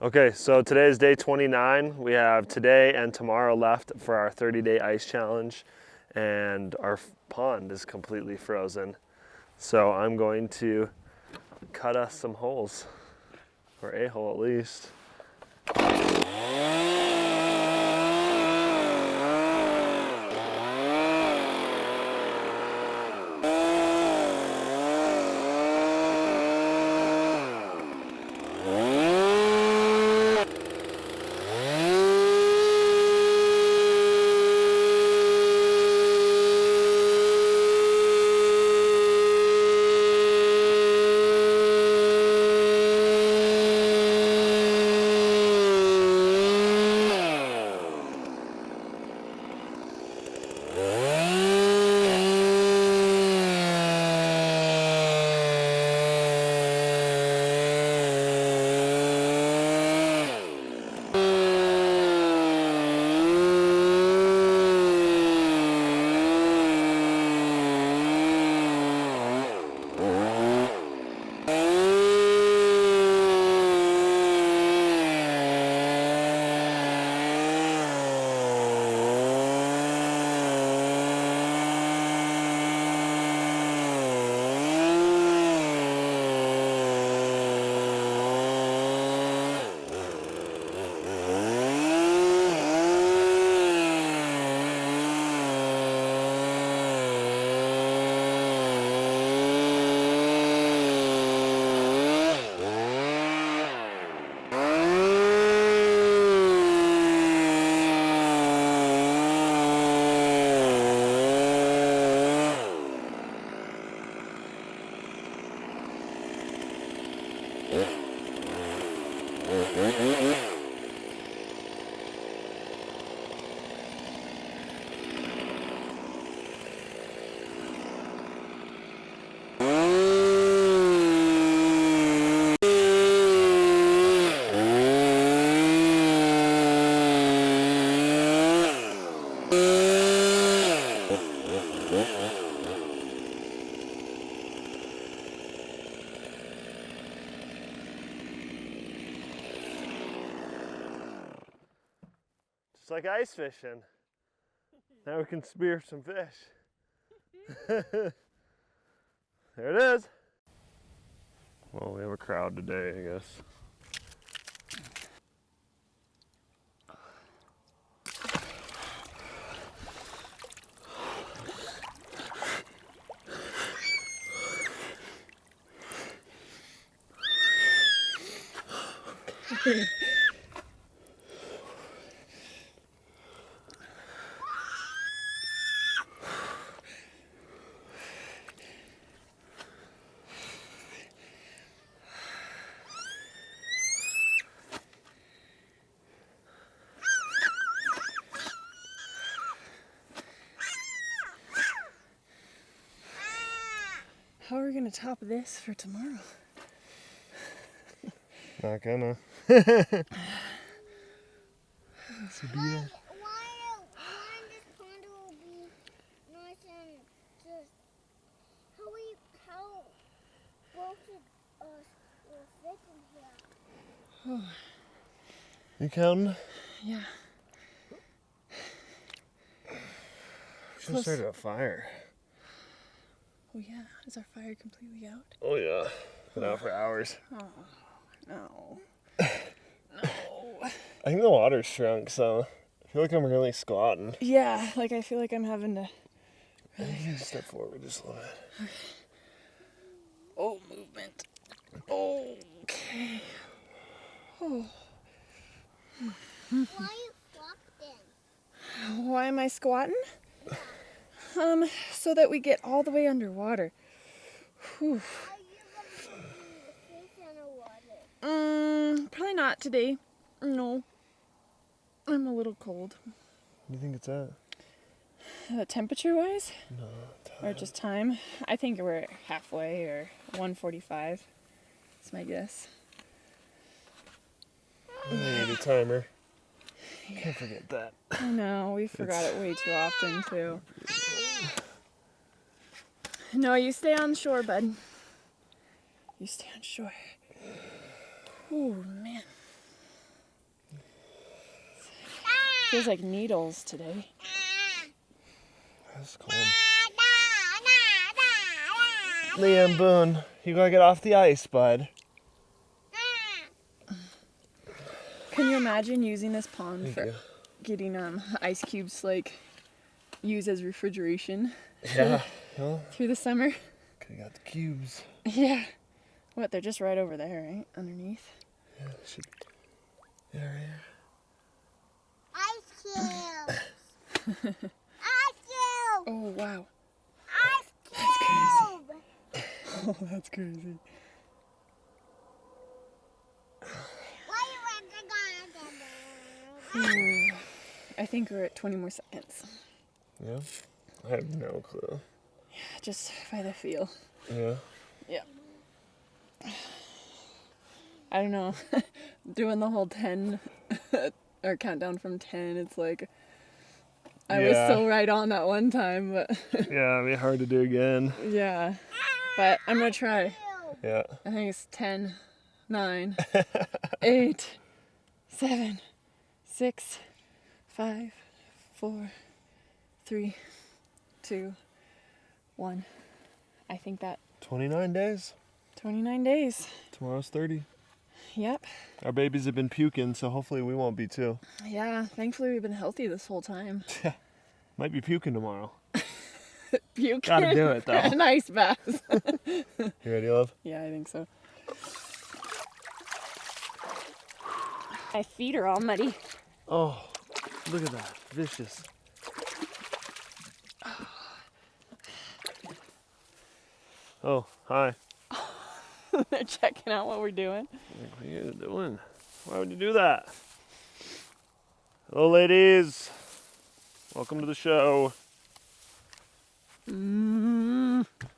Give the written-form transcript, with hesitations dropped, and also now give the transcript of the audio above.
Okay, so today is day 29. We have today and tomorrow left for our 30-day ice challenge, and our pond is completely frozen. So I'm going to cut us some holes, or a hole at least. Just like ice fishing. Now we can spear some fish. There it is. Well, we have a crowd today, I guess. How are we gonna top this for tomorrow? Not gonna. Why this pond will be nice and just how both of us will fit in here? You counting? Yeah. We should have started a fire. Oh yeah, is our fire completely out? Oh yeah, been out for hours. Oh, no. No. I think the water's shrunk, so I feel like I'm really squatting. Yeah, like I feel like I'm having to... I think you can step forward just a little bit. Oh, movement. Okay. Oh. Why are you flopping? Why am I squatting? So that we get all the way underwater. Whew. Are you gonna be fish underwater? Probably not today. No. I'm a little cold. What do you think it's at? Temperature-wise? No, Or just time? I think we're halfway, or 1:45. That's my guess. I need a timer. Can't forget that. I know, we forgot it way too often, too. No, you stay on shore, bud. You stay on shore. Ooh, man. Feels like needles today. That's cold. Liam Boone, you gotta get off the ice, bud. Can you imagine using this pond Thank for you. getting ice cubes like used as refrigeration Yeah. Well, through the summer? okay, got the cubes. Yeah. What? They're just right over there, right? Underneath. Yeah, they should be. Yeah, right here. Ice cube. Ice cube. Oh wow. Ice That's cube. Oh, that's crazy. Why you want to I think we're at 20 more seconds. Yeah. I have no clue. Just by the feel. Yeah. Yeah. I don't know. Doing the whole 10 or countdown from 10, it's like I was Yeah. so right on that one time, but Yeah, it'd be hard to do again. yeah. But I'm gonna try. Yeah. I think it's 10, 9, 8, 7, 6, 5, 4, 3, 2, 1. I think that 29 days. 29 days. Tomorrow's 30. Yep. Our babies have been puking, so hopefully we won't be too. Yeah, thankfully we've been healthy this whole time. Might be puking tomorrow. Puke. Gotta do it, though. An ice bath. You ready, love? Yeah, I think so. My feet are all muddy. Oh, look at that. Vicious. Oh, hi. They're checking out what we're doing. What are you doing? Why would you do that? Hello, ladies. Welcome to the show.